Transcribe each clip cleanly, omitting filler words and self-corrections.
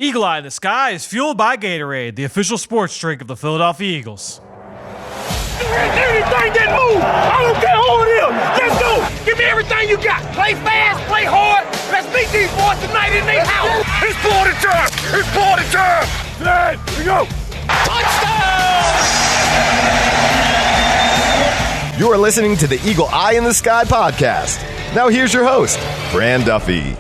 Eagle Eye in the Sky is fueled by Gatorade, the official sports drink of the Philadelphia Eagles. Anything that moves, I don't care who it is. Let's go. Give me everything you got. Play fast, play hard. Let's meet these boys tonight in their house. It's party time. It's party time. Hey, here we go. Touchdown! You are listening to the Eagle Eye in the Sky podcast. Now here's your host, Fran Duffy.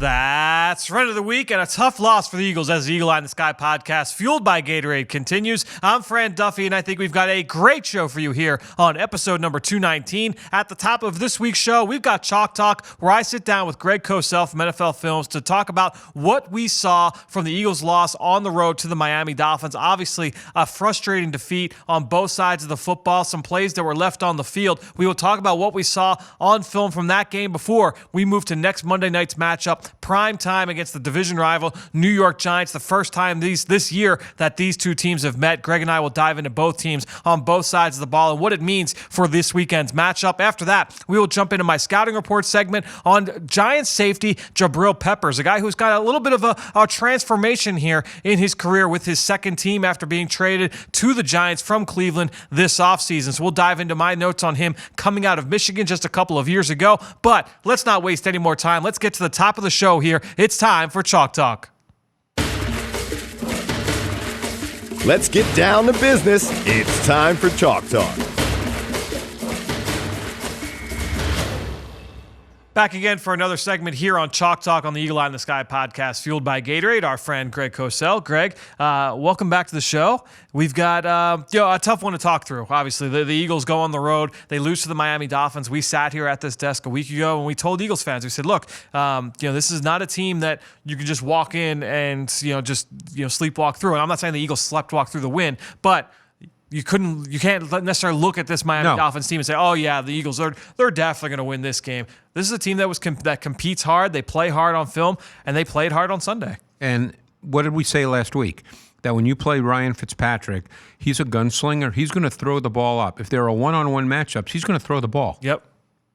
That's Run of the Week, and a tough loss for the Eagles as the Eagle Eye in the Sky podcast, fueled by Gatorade, continues. I'm Fran Duffy, and I think we've got a great show for you here on episode number 219. At the top of this week's show, we've got Chalk Talk, where I sit down with Greg Cosell from NFL Films to talk about what we saw from the Eagles' loss on the road to the Miami Dolphins. Obviously, a frustrating defeat on both sides of the football, some plays that were left on the field. We will talk about what we saw on film from that game before we move to next Monday night's matchup. Prime time against the division rival New York Giants. The first time this year that these two teams have met. Greg and I will dive into both teams on both sides of the ball and what it means for this weekend's matchup. After that, we will jump into my scouting report segment on Giants safety Jabril Peppers, a guy who's got a little bit of a transformation here in his career with his second team after being traded to the Giants from Cleveland this offseason. So we'll dive into my notes on him coming out of Michigan just a couple of years ago. But let's not waste any more time. Let's get to the top of the show here. It's time for Chalk Talk. Let's get down to business. It's time for Chalk Talk. Back again for another segment here on Chalk Talk on the Eagle Eye in the Sky podcast, fueled by Gatorade. Our friend Greg Cosell. Greg, welcome back to the show. We've got a tough one to talk through. Obviously, the Eagles go on the road. They lose to the Miami Dolphins. We sat here at this desk a week ago and we told Eagles fans, we said, look, this is not a team that you can just walk in and sleepwalk through. And I'm not saying the Eagles sleepwalk through the win, but you can't necessarily look at this Miami Dolphins team and say, oh yeah, the Eagles they're definitely going to win this game. This is a team that competes hard, they play hard on film, and they played hard on Sunday. And what did we say last week? That when you play Ryan Fitzpatrick, he's a gunslinger. He's going to throw the ball up. If there are one-on-one matchups, he's going to throw the ball. Yep.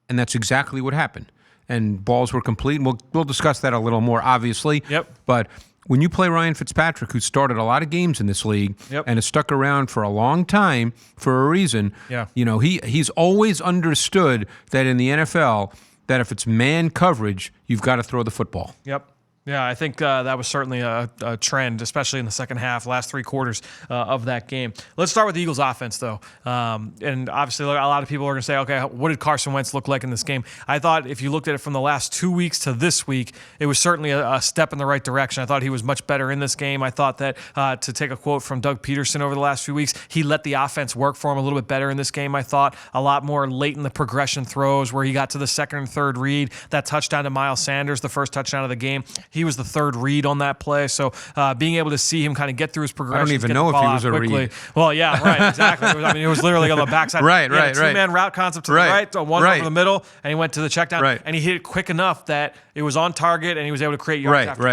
And that's exactly what happened. And balls were complete. And we'll discuss that a little more, obviously. Yep. But when you play Ryan Fitzpatrick, who started a lot of games in this league and has stuck around for a long time for a reason, he's always understood that in the NFL, that if it's man coverage, you've got to throw the football. Yep. Yeah, I think that was certainly a trend, especially in the second half, last three quarters of that game. Let's start with the Eagles' offense, though. And obviously, a lot of people are going to say, okay, what did Carson Wentz look like in this game? I thought if you looked at it from the last 2 weeks to this week, it was certainly a step in the right direction. I thought he was much better in this game. I thought that, to take a quote from Doug Peterson over the last few weeks, he let the offense work for him a little bit better in this game, I thought. A lot more late in the progression throws where he got to the second and third read. That touchdown to Miles Sanders, the first touchdown of the game, he was the third read on that play. So being able to see him kind of get through his progression. I don't even know if he was a read. Well, yeah, right, exactly. It was literally on the backside. Right. Two-man route concept to the right, one over the middle, and he went to the check down, and he hit it quick enough that it was on target, and he was able to create yards after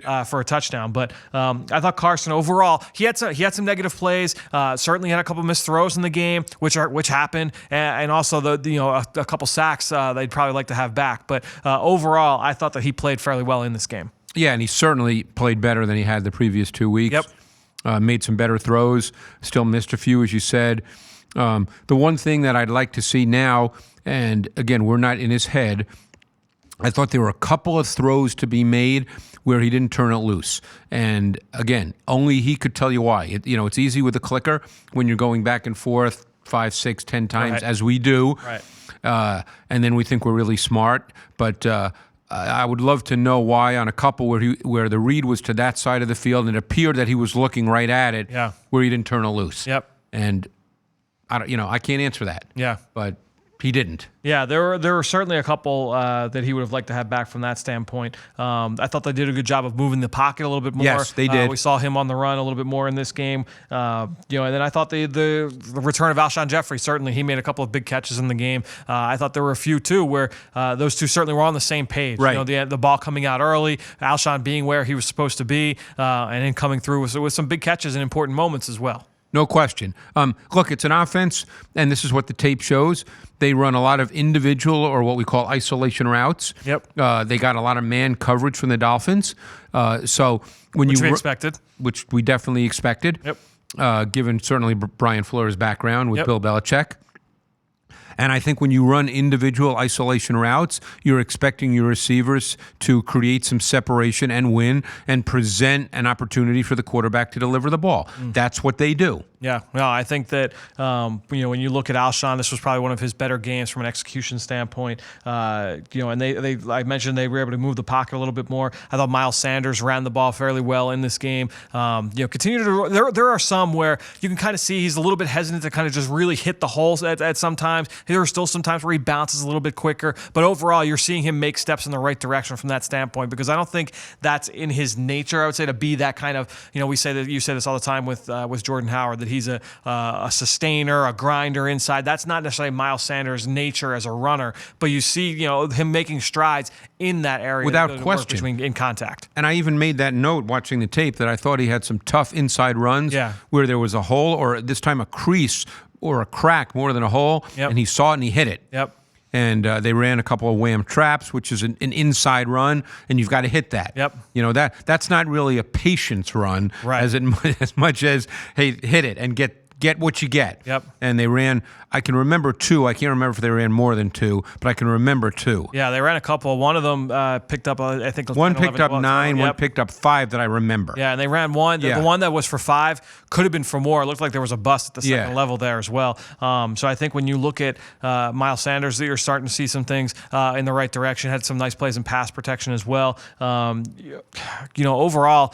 catch for a touchdown. But I thought Carson overall, he had some negative plays. Certainly had a couple missed throws in the game, which happened, and also a couple sacks they'd probably like to have back. But overall, I thought that he played fairly well in this game. Yeah, and he certainly played better than he had the previous 2 weeks. Yep. Made some better throws, still missed a few, as you said. The one thing that I'd like to see now, and again, we're not in his head, I thought there were a couple of throws to be made where he didn't turn it loose. And again, only he could tell you why. It's easy with a clicker when you're going back and forth 5, 6, 10 times, as we do. Right. And then we think we're really smart. But I would love to know why on a couple where the read was to that side of the field and it appeared that he was looking right at it, where he didn't turn it loose. Yep. And I can't answer that. Yeah. But he didn't. Yeah, there were certainly a couple that he would have liked to have back from that standpoint. I thought they did a good job of moving the pocket a little bit more. Yes, they did. We saw him on the run a little bit more in this game. And then I thought the return of Alshon Jeffrey, certainly he made a couple of big catches in the game. I thought there were a few too where those two certainly were on the same page. Right. The ball coming out early, Alshon being where he was supposed to be, and then coming through with some big catches in important moments as well. No question. Look, it's an offense, and this is what the tape shows. They run a lot of individual or what we call isolation routes. Yep. They got a lot of man coverage from the Dolphins. So when Which we expected. which we definitely expected. Yep. Given certainly Brian Flores' background with Yep. Bill Belichick. And I think when you run individual isolation routes, you're expecting your receivers to create some separation and win and present an opportunity for the quarterback to deliver the ball. That's what they do. Yeah, no, I think that when you look at Alshon, this was probably one of his better games from an execution standpoint. And I mentioned they were able to move the pocket a little bit more. I thought Miles Sanders ran the ball fairly well in this game. Continue to there are some where you can kind of see he's a little bit hesitant to kind of just really hit the holes at some times. There are still some times where he bounces a little bit quicker, but overall you're seeing him make steps in the right direction from that standpoint, because I don't think that's in his nature, I would say, to be that kind of, you say this all the time with Jordan Howard, that he's a sustainer, a grinder inside. That's not necessarily Miles Sanders' nature as a runner, but you see, him making strides in that area without question in contact. And I even made that note watching the tape that I thought he had some tough inside runs where there was a hole, or this time a crease or a crack more than a hole, and he saw it and he hit it. Yep. And they ran a couple of wham traps, which is an inside run, and you've got to hit that. Yep. That's not really a patience run, right, as much as, hey, hit it and get what you get. Yep. And they ran, I can remember 2. I can't remember if they ran more than 2, but I can remember 2. Yeah, they ran a couple. One of them picked up, I think, one picked up 9, yep, one picked up 5 that I remember. Yeah, and they ran one. The one that was for 5 could have been for more. It looked like there was a bust at the second level there as well. So I think when you look at Miles Sanders, you're starting to see some things in the right direction. Had some nice plays in pass protection as well. Overall,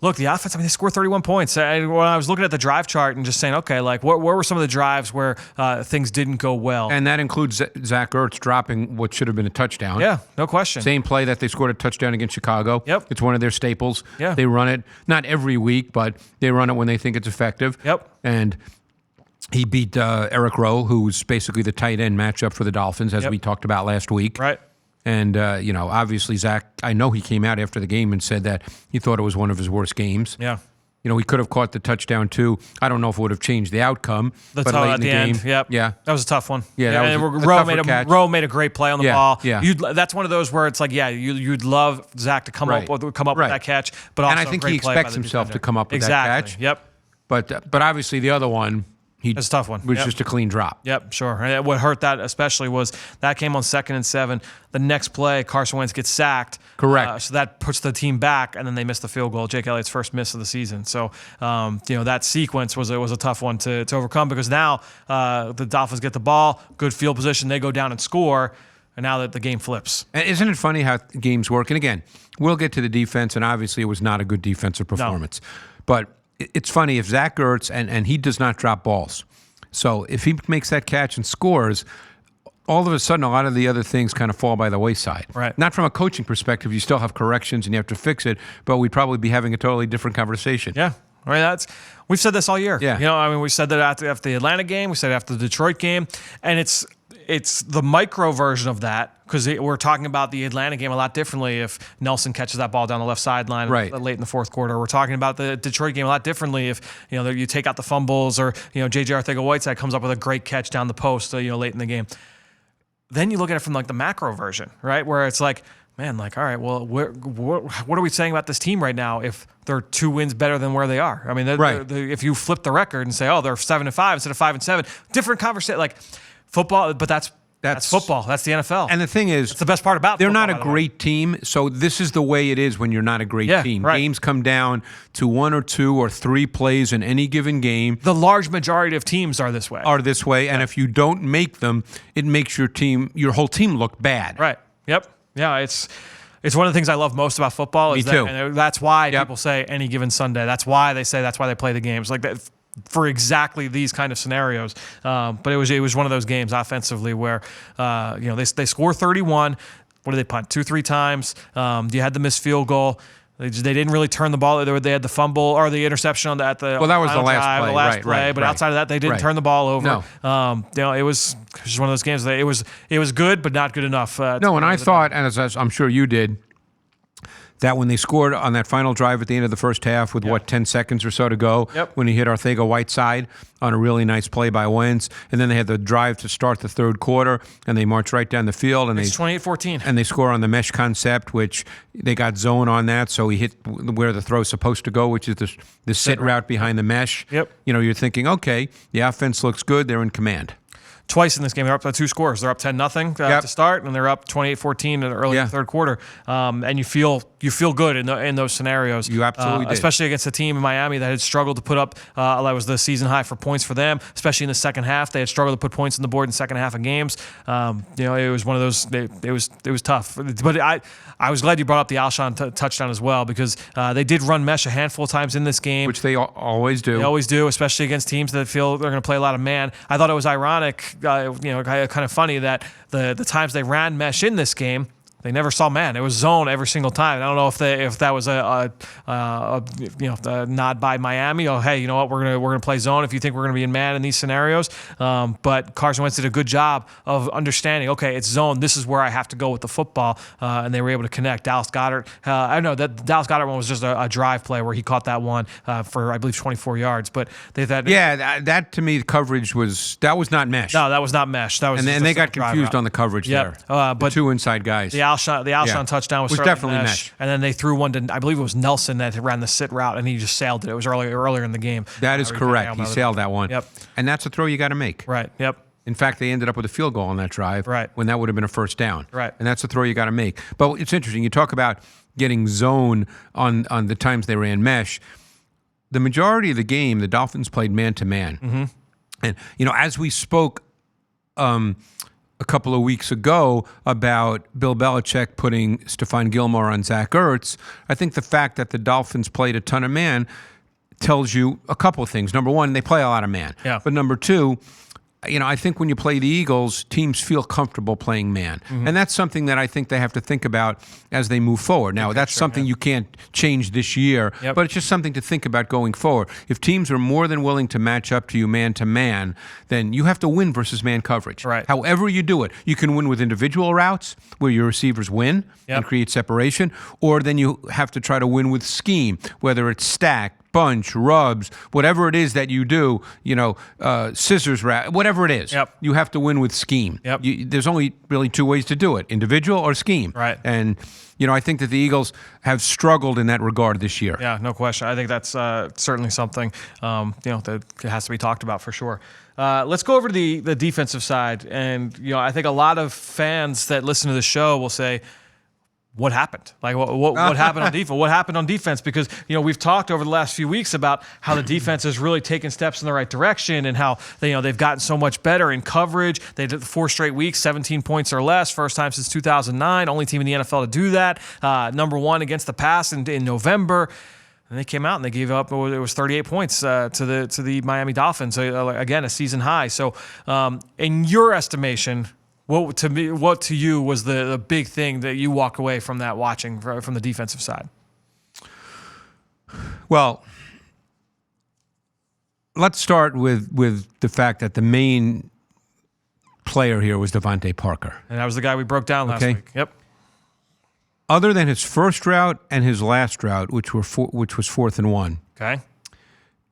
look, the offense, they scored 31 points. When I was looking at the drive chart and just saying, okay, like where were some of the drives where things didn't go well? And that includes Zach Ertz dropping what should have been a touchdown. Yeah, no question. Same play that they scored a touchdown against Chicago. Yep. It's one of their staples. Yeah. They run it, not every week, but they run it when they think it's effective. Yep. And he beat Eric Rowe, who's basically the tight end matchup for the Dolphins, as we talked about last week. Right. And, obviously, Zach, I know he came out after the game and said that he thought it was one of his worst games. Yeah. He could have caught the touchdown, too. I don't know if it would have changed the outcome. But late at in the game. game. Yep. Yeah. That was a tough one. Yeah, that was a tougher catch. Rowe made a great play on the ball. Yeah. That's one of those where it's like, you'd love Zach to come up with that catch. But also, and I think he expects himself to come up with that catch. Yep. But obviously, the other one, it's a tough one. Was just a clean drop. Yep, sure. And what hurt that especially was that came on 2nd and 7. The next play, Carson Wentz gets sacked. Correct. So that puts the team back, and then they missed the field goal. Jake Elliott's first miss of the season. So, that sequence was a tough one to overcome, because now the Dolphins get the ball, good field position, they go down and score, and now that the game flips. And isn't it funny how games work? And again, we'll get to the defense, and obviously it was not a good defensive performance. No. But it's funny, if Zach Ertz, and he does not drop balls. So if he makes that catch and scores, all of a sudden a lot of the other things kind of fall by the wayside. Right. Not from a coaching perspective. You still have corrections and you have to fix it, but we'd probably be having a totally different conversation. Yeah. We've said this all year. Yeah. We said that after the Atlanta game, we said after the Detroit game, and it's the micro version of that, because we're talking about the Atlanta game a lot differently if Nelson catches that ball down the left sideline late in the fourth quarter. We're talking about the Detroit game a lot differently if you take out the fumbles, or J.J. Arcega-Whiteside comes up with a great catch down the post late in the game. Then you look at it from like the macro version, right, where it's like, man, like, all right, well, what are we saying about this team right now if they're 2 wins better than where they are? I mean, if you flip the record and say, oh, they're 7-5 instead of 5-7, different conversation. Like football, but that's football. That's the NFL. And the thing is, it's the best part about they're football, not a great team. So this is the way it is when you're not a great team. Right. Games come down to 1 or 2 or 3 plays in any given game. The large majority of teams are this way. And if you don't make them, it makes your whole team look bad. Right. Yep. Yeah. It's one of the things I love most about football. Me too. And that's why people say any given Sunday. That's why they play the games like that, for exactly these kind of scenarios. But it was one of those games offensively where they score 31. What did they punt? 2-3 times. You had the missed field goal. They didn't really turn the ball. They had the fumble or the interception that was the last play. But outside of that, they didn't turn the ball over. No. It was just one of those games that it was good, but not good enough. No, and I thought, and as I'm sure you did, that when they scored on that final drive at the end of the first half with, 10 seconds or so to go, when he hit Arcega-Whiteside on a really nice play by Wentz, and then they had the drive to start the third quarter, and they marched right down the field. And it's 28-14. And they score on the mesh concept, which they got zone on that, so he hit where the throw's supposed to go, which is the sit route behind the mesh. Yep. You're thinking, okay, the offense looks good, they're in command. Twice in this game, they're up by 2 scores. They're up 10-0 to start, and they're up 28-14 in the early third quarter. And you feel good in those scenarios. You absolutely did. Especially against a team in Miami that had struggled to put up. That was the season high for points for them, especially in the second half. They had struggled to put points on the board in the second half of games. It was one of those. It was tough. But I was glad you brought up the Alshon touchdown as well, because they did run mesh a handful of times in this game, which they always do. They always do, especially against teams that feel they're going to play a lot of man. I thought it was ironic. Kind of funny that the times they ran mesh in this game, they never saw man. It was zone every single time. I don't know if that was a nod by Miami. Oh, hey, you know what? We're gonna play zone if you think we're gonna be in man in these scenarios. But Carson Wentz did a good job of understanding. Okay, it's zone. This is where I have to go with the football, and they were able to connect. Dallas Goedert. I know that Dallas Goedert one was just a drive play where he caught that one for I believe 24 yards. But that to me the coverage was not mesh. No, that was not mesh. That was and they got confused on the coverage there. But the 2 inside guys. The Alshon touchdown was definitely mesh. And then they threw one to, I believe it was Nelson that ran the sit route, and he just sailed it. It was earlier in the game. That is correct. He sailed that one. Yep. And that's a throw you got to make. Right. Yep. In fact, they ended up with a field goal on that drive. Right. When that would have been a first down. Right. And that's a throw you got to make. But it's interesting. You talk about getting zone on the times they ran mesh. The majority of the game, the Dolphins played man-to-man. Mm-hmm. And, as we spoke a couple of weeks ago about Bill Belichick putting Stephon Gilmore on Zach Ertz, I think the fact that the Dolphins played a ton of man tells you a couple of things. Number one, they play a lot of man. Yeah. But number two, I think when you play the Eagles, teams feel comfortable playing man. Mm-hmm. And that's something that I think they have to think about as they move forward. Now, that's something you can't change this year, but it's just something to think about going forward. If teams are more than willing to match up to you man-to-man, then you have to win versus man coverage. Right. However you do it, you can win with individual routes where your receivers win and create separation, or then you have to try to win with scheme, whether it's stack, bunch, rubs, whatever it is that you do, scissors route, whatever it is, you have to win with scheme. There's only really 2 ways to do it, individual or scheme. Right. And, I think that the Eagles have struggled in that regard this year. Yeah, no question. I think that's certainly something, that has to be talked about for sure. Let's go over to the defensive side. And, I think a lot of fans that listen to the show will say, what happened? Like what happened on defense? What happened on defense? Because we've talked over the last few weeks about how the defense has really taken steps in the right direction, and how they've gotten so much better in coverage. They did 4 straight weeks, 17 points or less, first time since 2009, only team in the NFL to do that. Number 1 against the pass in November. And they came out and they gave up. It was 38 points to the Miami Dolphins. Again, a season high. So, in your estimation, what to you was the big thing that you walk away from that watching from the defensive side? Well, let's start with the fact that the main player here was Devontae Parker. And that was the guy we broke down last week. Yep. Other than his first route and his last route, which was 4th and 1. Okay.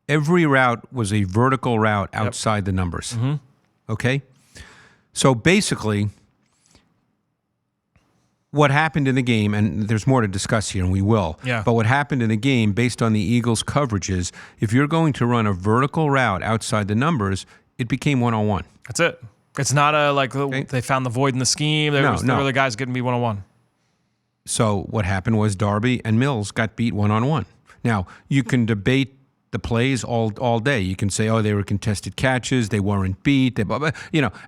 Every route was a vertical route outside the numbers. Mm-hmm. Okay? So basically, what happened in the game, and there's more to discuss here, and we will, but what happened in the game based on the Eagles' coverages, if you're going to run a vertical route outside the numbers, it became one-on-one. That's it. It's not they found the void in the scheme. There were the guys getting beat one-on-one. So what happened was Darby and Mills got beat one-on-one. Now, you can debate the plays all day. You can say, they were contested catches, they weren't beat, and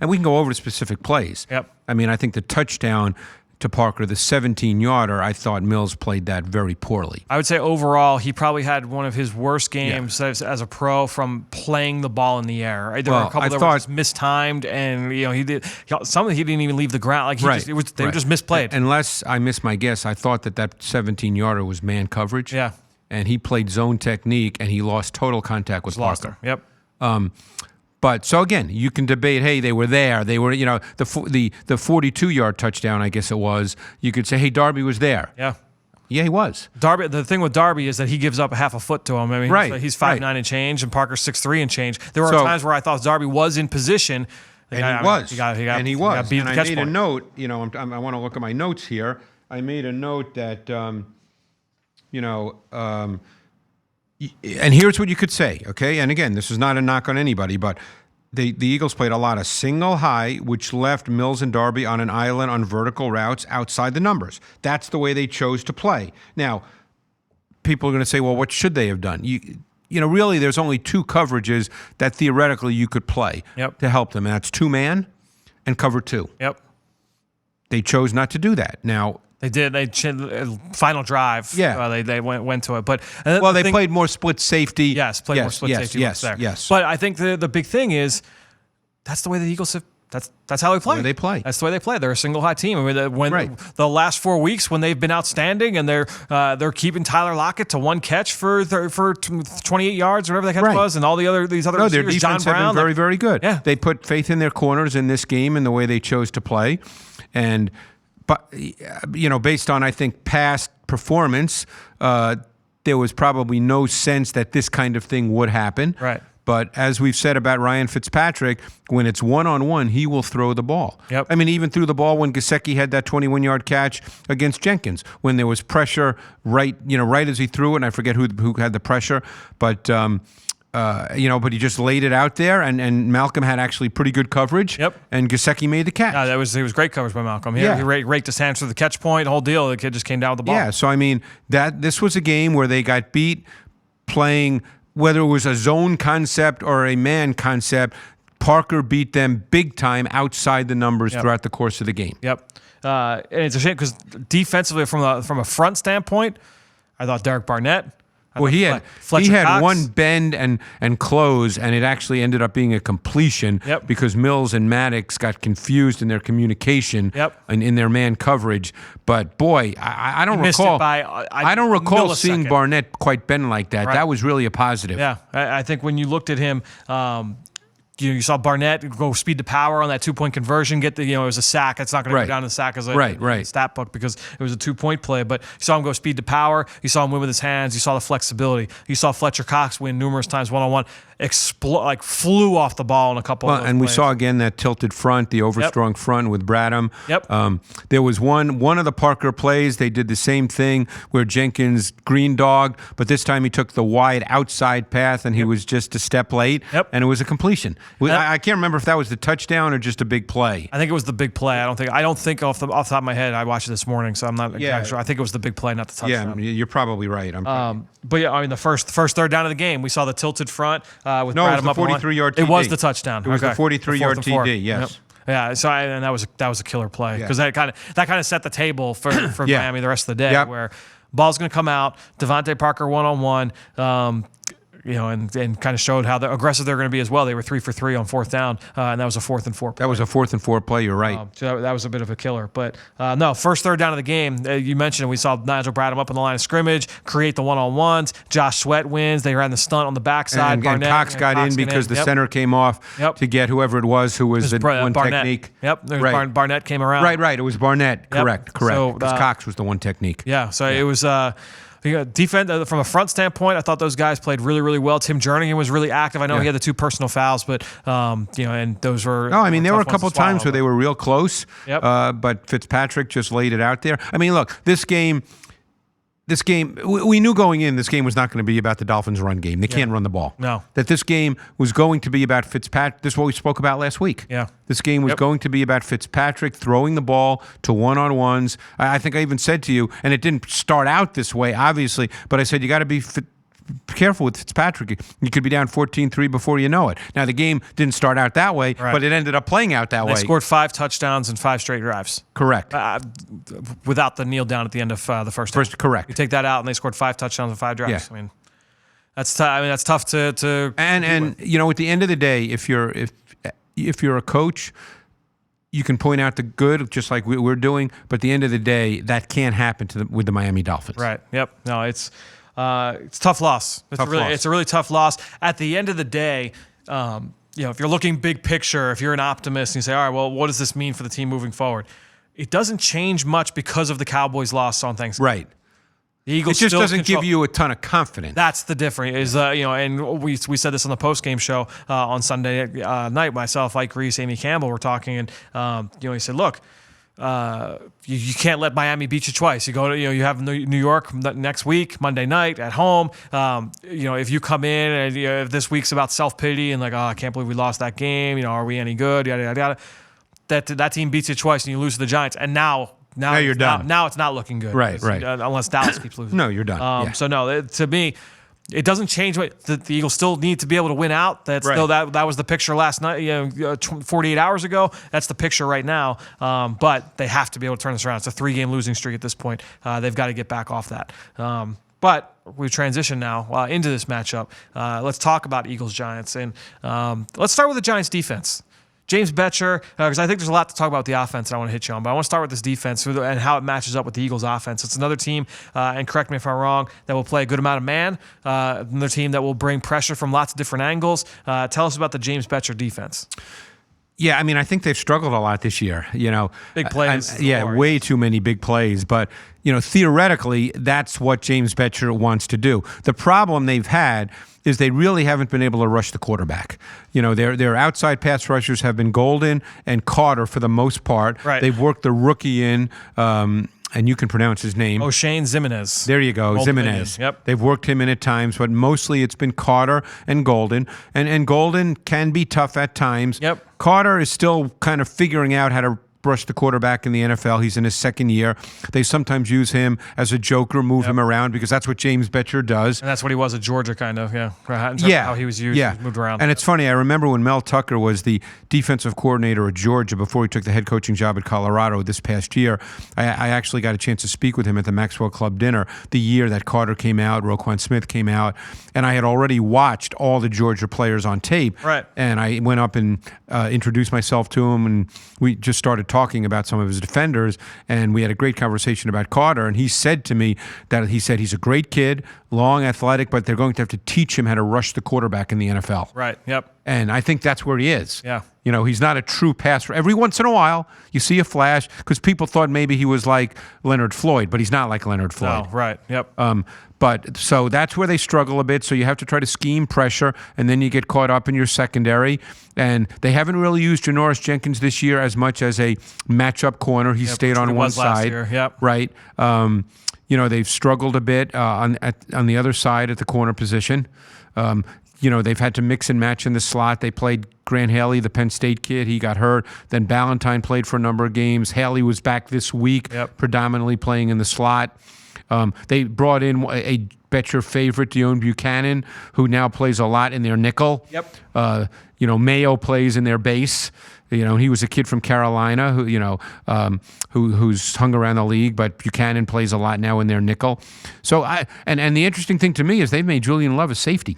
we can go over the specific plays. Yep. I mean, I think the touchdown to Parker, the 17-yarder, I thought Mills played that very poorly. I would say overall, he probably had one of his worst games as a pro from playing the ball in the air. There were a couple that were just mistimed, and he did some of he didn't even leave the ground. They were just misplayed. Unless I missed my guess, I thought that 17-yarder was man coverage. Yeah. And he played zone technique, and he lost total contact with Parker. Yep. But so again, you can debate. Hey, they were there. They were, the 42-yard touchdown, I guess it was. You could say, hey, Darby was there. Yeah. Yeah, he was. Darby. The thing with Darby is that he gives up a half a foot to him. I mean, Right, he's 5'9" and change, and Parker's 6'3" and change. There were times where I thought Darby was in position. And he was. He got beat and at the I catch made point. a note, I want to look at my notes here. I made a note that, and here's what you could say, okay? And again, this is not a knock on anybody, but the Eagles played a lot of single high, which left Mills and Darby on an island on vertical routes outside the numbers. That's the way they chose to play. Now, people are going to say, well, what should they have done? Really, there's only two coverages that theoretically you could play to help them, and that's 2-man and cover 2. Yep. They chose not to do that. Now they did. Final drive. Yeah. They went to it, but they played more split safety. Yes, more split safety. Yes. But I think the big thing is that's the way the Eagles have. That's how they play. They play. That's the way they play. They're a single high team. I mean, the last 4 weeks when they've been outstanding and they're keeping Tyler Lockett to one catch for 28 yards, whatever the catch was, and all these other their receivers, defense John Brown, have been very, very good. Yeah. They put faith in their corners in this game and the way they chose to play, but based on I think past performance, there was probably no sense that this kind of thing would happen. Right. But as we've said about Ryan Fitzpatrick, when it's one-on-one, he will throw the ball. Yep. I mean, even threw the ball when Gesicki had that 21-yard catch against Jenkins, when there was pressure right as he threw it, and I forget who had the pressure, but but he just laid it out there, and Malcolm had actually pretty good coverage. Yep. And Gesicki made the catch. It was great coverage by Malcolm. He Yeah. raked his hands through the catch point, the whole deal. The kid just came down with the ball. Yeah, so I mean, this was a game where they got beat playing, whether it was a zone concept or a man concept, Parker beat them big time outside the numbers throughout the course of the game. Yep. And it's a shame because defensively, from a front standpoint, I thought Derek Barnett. He had Cox. one bend and close, and it actually ended up being a completion because Mills and Maddox got confused in their communication and in their man coverage. But boy, I don't recall. I don't recall seeing Barnett quite bend like that. Right. That was really a positive. Yeah, I think when you looked at him. You saw Barnett go speed to power on that 2-point conversion. It was a sack. It's not going to go down in the sack as a stat book because it was a 2-point play. But you saw him go speed to power. You saw him win with his hands. You saw the flexibility. You saw Fletcher Cox win numerous times one-on-one. Flew off the ball in a couple of those and we plays. saw again that tilted front, the overstrong front with Bradham. Yep. There was one of the Parker plays, they did the same thing where Jenkins green dogged, but this time he took the wide outside path and he was just a step late, and it was a completion. I can't remember if that was the touchdown or just a big play. I think it was the big play. I don't think off the top of my head. I watched it this morning, so I'm not exactly sure. I think it was the big play, not the touchdown. Yeah, you're probably right. But yeah, I mean the first third down of the game, we saw the tilted front with no, Bradham it was the 43-yard TD. It was the touchdown. It was the 43-yard TD. Yes. Yep. Yeah, so that was a killer play because that kind of set the table for Miami the rest of the day, where ball's going to come out, Devontae Parker one-on-one, and kind of showed how aggressive they're going to be as well. They were 3 for 3 on fourth down, and that was a 4th and 4 play. That was a 4th and 4 play. You're right. So that was a bit of a killer. But no, first third down of the game, you mentioned we saw Nigel Bradham up on the line of scrimmage, create the one-on-ones. Josh Sweat wins. They ran the stunt on the backside. And Cox got in because the center came off to get whoever it was who was the one Barnett. technique. Yep, Barnett came around. Right. It was Barnett. Correct. So, because Cox was the one technique. Yeah, so it was... defense from a front standpoint, I thought those guys played really, really well. Tim Jernigan was really active. I know he had the 2 personal fouls, but and those were. No, I mean there were a couple times where they were real close. But Fitzpatrick just laid it out there. I mean, look, this game, we knew going in, this game was not going to be about the Dolphins' run game. They can't run the ball. No. That this game was going to be about Fitzpatrick. This is what we spoke about last week. Yeah. This game was going to be about Fitzpatrick throwing the ball to one-on-ones. I think I even said to you, and it didn't start out this way, obviously, but I said you got to be careful with Fitzpatrick. You could be down 14-3 before you know it. Now, the game didn't start out that way, but it ended up playing out that way. They scored 5 touchdowns and 5 straight drives. Correct. Without the kneel down at the end of the first half. Correct. You take that out, and they scored 5 touchdowns and 5 drives. Yeah. I mean, that's tough to and at the end of the day, if you're a coach, you can point out the good, just like we're doing, but at the end of the day, that can't happen with the Miami Dolphins. Right. Yep. No, it's a tough loss. It's a really tough loss. At the end of the day, if you're looking big picture, if you're an optimist and you say, all right, well, what does this mean for the team moving forward? It doesn't change much because of the Cowboys' loss on Thanksgiving. Right. The Eagles it just still doesn't control. give you a ton of confidence. That's the difference. Is and we said this on the post game show on Sunday night. Myself, Ike Reese, Amy Campbell were talking, and he said, "Look, you can't let Miami beat you twice. You go to you have New York next week, Monday night at home. If you come in and if this week's about self pity and like, oh, I can't believe we lost that game. Are we any good? Yada yada yada. That team beats you twice and you lose to the Giants, and now you're done. Now it's not looking good. Right. Unless Dallas keeps losing. No, you're done. So no, to me, it doesn't change what the Eagles still need to be able to win out. That's still that was the picture last night. 48 hours ago. That's the picture right now. But they have to be able to turn this around. It's a 3-game losing streak at this point. They've got to get back off that. But we transition now into this matchup. Let's talk about Eagles-Giants. And let's start with the Giants defense. James Betcher, because I think there's a lot to talk about with the offense that I want to hit you on, but I want to start with this defense and how it matches up with the Eagles' offense. It's another team, and correct me if I'm wrong, that will play a good amount of man, another team that will bring pressure from lots of different angles. Tell us about the James Betcher defense. Yeah, I mean, I think they've struggled a lot this year. Big plays. Way too many big plays. But, theoretically, that's what James Betcher wants to do. The problem they've had is they really haven't been able to rush the quarterback. Their outside pass rushers have been Golden and Carter for the most part. Right. They've worked the rookie in, and you can pronounce his name. O'Shane Ximenez. There you go, Ximenez. Yep. They've worked him in at times, but mostly it's been Carter and Golden. And Golden can be tough at times. Yep. Carter is still kind of figuring out how to brush the quarterback in the NFL. He's in his second year. They sometimes use him as a joker, move him around, because that's what James Betcher does. And that's what he was at Georgia, kind of, in terms of how he was used, he was moved around. And it's funny, I remember when Mel Tucker was the defensive coordinator at Georgia before he took the head coaching job at Colorado this past year. I actually got a chance to speak with him at the Maxwell Club dinner the year that Carter came out, Roquan Smith came out, and I had already watched all the Georgia players on tape. Right. And I went up and introduced myself to him, and we just started talking about some of his defenders, and we had a great conversation about Carter, and he said to me that he's a great kid, long, athletic, but they're going to have to teach him how to rush the quarterback in the NFL. Right, yep. And I think that's where he is. Yeah. He's not a true passer. Every once in a while, you see a flash, because people thought maybe he was like Leonard Floyd, but he's not like Leonard Floyd. No, right, yep. But so that's where they struggle a bit. So you have to try to scheme pressure, and then you get caught up in your secondary. And they haven't really used Janoris Jenkins this year as much as a matchup corner. He stayed on one side. Yep. Right. They've struggled a bit on the other side at the corner position. They've had to mix and match in the slot. They played Grant Haley, the Penn State kid. He got hurt. Then Ballantyne played for a number of games. Haley was back this week, predominantly playing in the slot. They brought in a Betcher favorite, Dion Buchanan, who now plays a lot in their nickel. Yep. Mayo plays in their base. He was a kid from Carolina who's hung around the league, but Buchanan plays a lot now in their nickel. So and the interesting thing to me is they've made Julian Love a safety.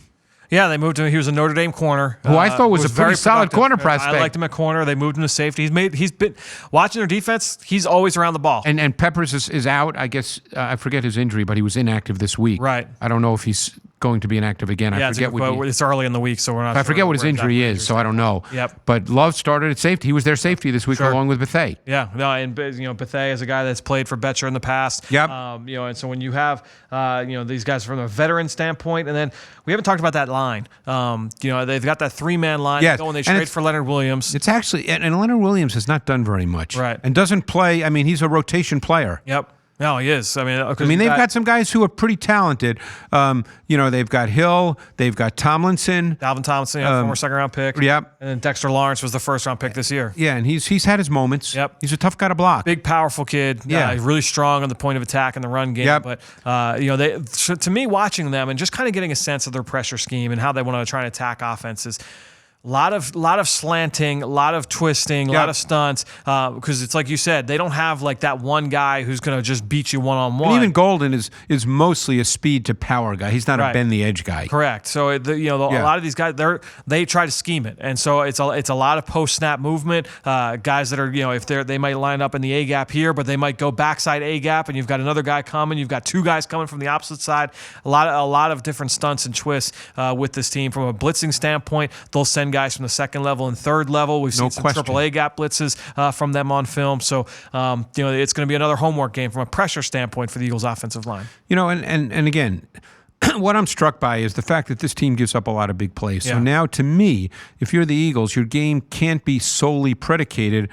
Yeah, they moved him. He was a Notre Dame corner, who I thought was a pretty solid corner prospect. I liked him at corner. They moved him to safety. He's been watching their defense. He's always around the ball. And Peppers is out. I guess I forget his injury, but he was inactive this week. Right. I don't know if he's going to be inactive again. I forget it's early in the week, so we're not. I forget what his injury is, so I don't know. Yep. But Love started at safety. He was their safety this week along with Bethea. Yeah. No, and Bethea is a guy that's played for Betcher in the past. Yep. And so when you have these guys from a veteran standpoint, and then we haven't talked about that line. They've got that 3-man line going. They trade for Leonard Williams. It's actually and Leonard Williams has not done very much. Right. And doesn't play. I mean, he's a rotation player. Yep. No, he is. I mean, they've got some guys who are pretty talented. They've got Hill, they've got Tomlinson. Dalvin Tomlinson, former second-round pick. Yep. And then Dexter Lawrence was the first-round pick this year. Yeah, and he's had his moments. Yep. He's a tough guy to block. Big, powerful kid. Yeah. Really strong on the point of attack in the run game. Yep. But, to me, watching them and just kind of getting a sense of their pressure scheme and how they want to try and attack offenses, a lot of slanting, a lot of twisting, a lot of stunts. Because it's like you said, they don't have like that one guy who's going to just beat you one-on-one. And even Golden is mostly a speed to power guy. He's not a bend the edge guy. Correct. So a lot of these guys they try to scheme it, and so it's a lot of post snap movement. Guys that are if they might line up in the A gap here, but they might go backside A gap, and you've got another guy coming. You've got two guys coming from the opposite side. A lot of different stunts and twists with this team from a blitzing standpoint. They'll send guys from the second level and third level. We've seen some AAA gap blitzes from them on film. So, it's going to be another homework game from a pressure standpoint for the Eagles offensive line. And again, what I'm struck by is the fact that this team gives up a lot of big plays. So now, to me, if you're the Eagles, your game can't be solely predicated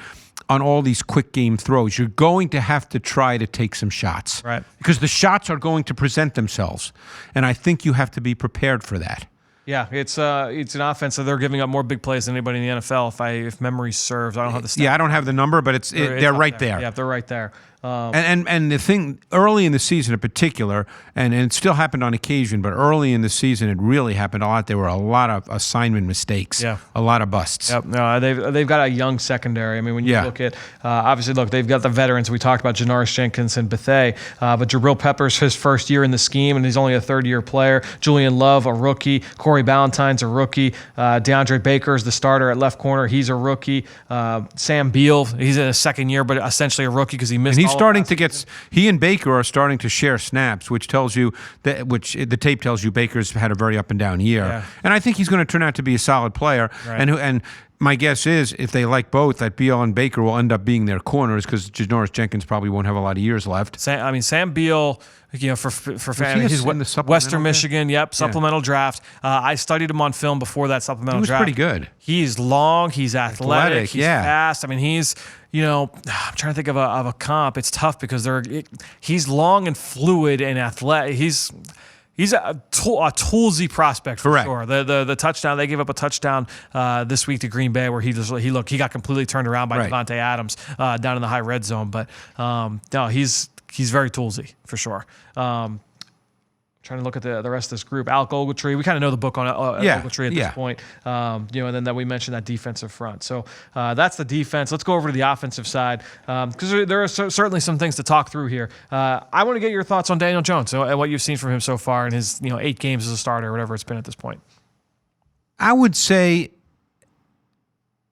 on all these quick game throws. You're going to have to try to take some shots. Right. Because the shots are going to present themselves. And I think you have to be prepared for that. Yeah, it's an offense that they're giving up more big plays than anybody in the NFL. If memory serves, I don't have the stat. Yeah, I don't have the number, but they're right there. Yeah, they're right there. And the thing early in the season in particular, and it still happened on occasion, but early in the season it really happened a lot. There were a lot of assignment mistakes, a lot of busts. Yep. No, they've got a young secondary. I mean, when you look at obviously, they've got the veterans. We talked about Janoris Jenkins and Bethea, but Jabril Peppers, his first year in the scheme, and he's only a third-year player. Julian Love, a rookie. Corey Ballantyne's a rookie. DeAndre Baker's the starter at left corner. He's a rookie. Sam Beal, he's in his second year, but essentially a rookie because he missed. He and Baker are starting to share snaps, which tells you which the tape tells you Baker's had a very up and down year. Yeah. And I think he's going to turn out to be a solid player. Right. And my guess is if they like both, that Beal and Baker will end up being their corners because Janoris Jenkins probably won't have a lot of years left. Sam Beal, for fans, he's Western Michigan. Yep, supplemental draft. I studied him on film before that supplemental draft. He was pretty good. He's long. He's athletic. He's fast. I mean, he's I'm trying to think of a comp. It's tough because he's long and fluid and athletic. He's a toolsy prospect for sure. The touchdown, they gave up a touchdown this week to Green Bay where he got completely turned around by Devontae Adams down in the high red zone. But no, he's very toolsy for sure. Trying to look at the rest of this group. Alec Ogletree, we kind of know the book on Ogletree at this point. And then that we mentioned that defensive front. So that's the defense. Let's go over to the offensive side because there are certainly some things to talk through here. I want to get your thoughts on Daniel Jones and what you've seen from him so far in his 8 games as a starter or whatever it's been at this point. I would say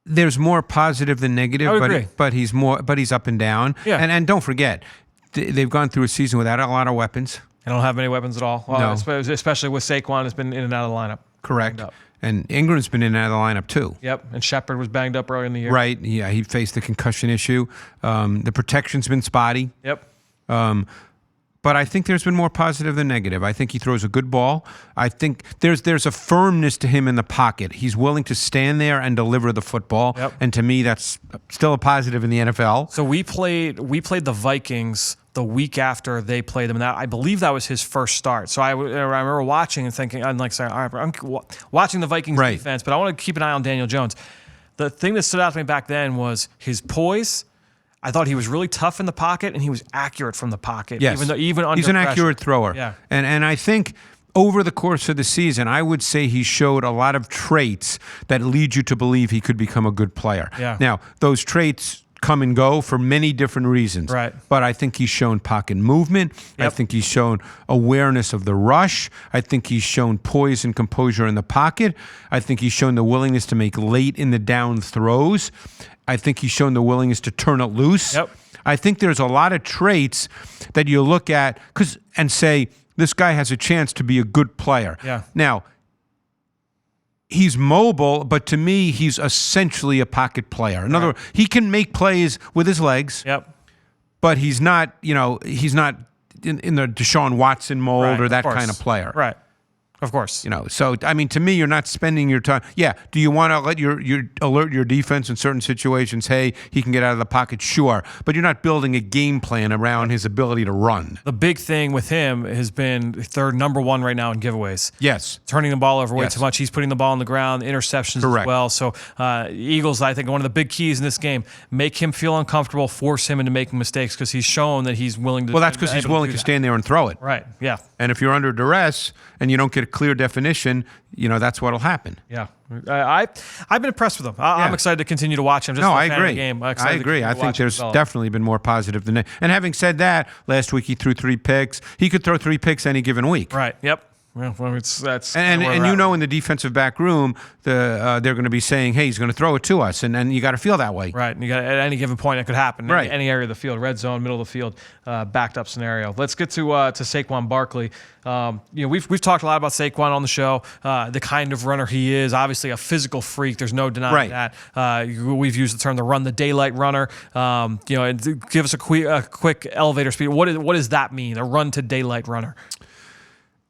there's more positive than negative, but he's up and down. Yeah. And don't forget, they've gone through a season without a lot of weapons. They don't have many weapons at all. No. Especially with Saquon has been in and out of the lineup. Correct. And Ingram's been in and out of the lineup too. Yep. And Shepard was banged up early in the year. Right. Yeah, he faced the concussion issue. The protection's been spotty. Yep. But I think there's been more positive than negative. I think he throws a good ball. I think there's a firmness to him in the pocket. He's willing to stand there and deliver the football. Yep. And to me, that's still a positive in the NFL. So we played the Vikings the week after they played them. And I believe that was his first start. So I remember watching and thinking, I'm watching the Vikings defense, but I want to keep an eye on Daniel Jones. The thing that stood out to me back then was his poise. I thought he was really tough in the pocket, and he was accurate from the pocket. Yes. Even under he's an pressure. accurate thrower. Yeah. And I think over the course of the season, I would say he showed a lot of traits that lead you to believe he could become a good player. Yeah. Now, those traits come and go for many different reasons. Right. But I think he's shown pocket movement. Yep. I think he's shown awareness of the rush. I think he's shown poise and composure in the pocket. I think he's shown the willingness to make late in the down throws. I think he's shown the willingness to turn it loose. Yep. I think there's a lot of traits that you look at and say, this guy has a chance to be a good player. Yeah. Now, he's mobile, but to me, he's essentially a pocket player. In other words, he can make plays with his legs. Yep. But he's not in the Deshaun Watson mold or that kind of player. Right. Of course. So I mean, to me, you're not spending your time. Yeah. Do you want to let your alert your defense in certain situations? Hey, he can get out of the pocket. Sure, but you're not building a game plan around his ability to run. The big thing with him has been they're number one right now in giveaways. Yes. Turning the ball over way too much. He's putting the ball on the ground, interceptions as well. So Eagles, I think, one of the big keys in this game, make him feel uncomfortable, force him into making mistakes because he's shown that he's willing to. Well, that's because he's willing to stand there and throw it. Right. Yeah. And if you're under duress and you don't get a clear definition, that's what'll happen. Yeah. I've been impressed with him. I'm excited to continue to watch him. I agree. I agree. I think there's definitely been more positive than that. And having said that, last week he threw 3 picks. He could throw 3 picks any given week. Right. Yep. Well, that's And where and we're you at. know, in the defensive back room, they're going to be saying, "Hey, he's going to throw it to us," and you got to feel that way. Right, and you got at any given point it could happen. Right. Any area of the field, red zone, middle of the field, backed up scenario. Let's get to Saquon Barkley. We've talked a lot about Saquon on the show. The kind of runner he is, obviously a physical freak. There's no denying Right. that. We've used the term the run the daylight runner. And give us a quick elevator speed. What does that mean? A run to daylight runner.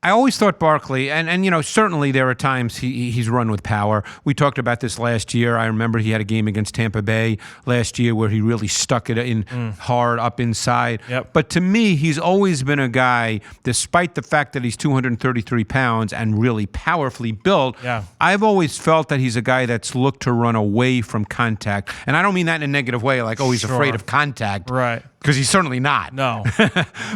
I always thought Barkley, and certainly there are times he's run with power. We talked about this last year. I remember he had a game against Tampa Bay last year where he really stuck it in hard up inside. Yep. But to me, he's always been a guy, despite the fact that he's 233 pounds and really powerfully built, Yeah. I've always felt that he's a guy that's looked to run away from contact. And I don't mean that in a negative way, like, he's Sure. afraid of contact. Right. Because he's certainly not. No.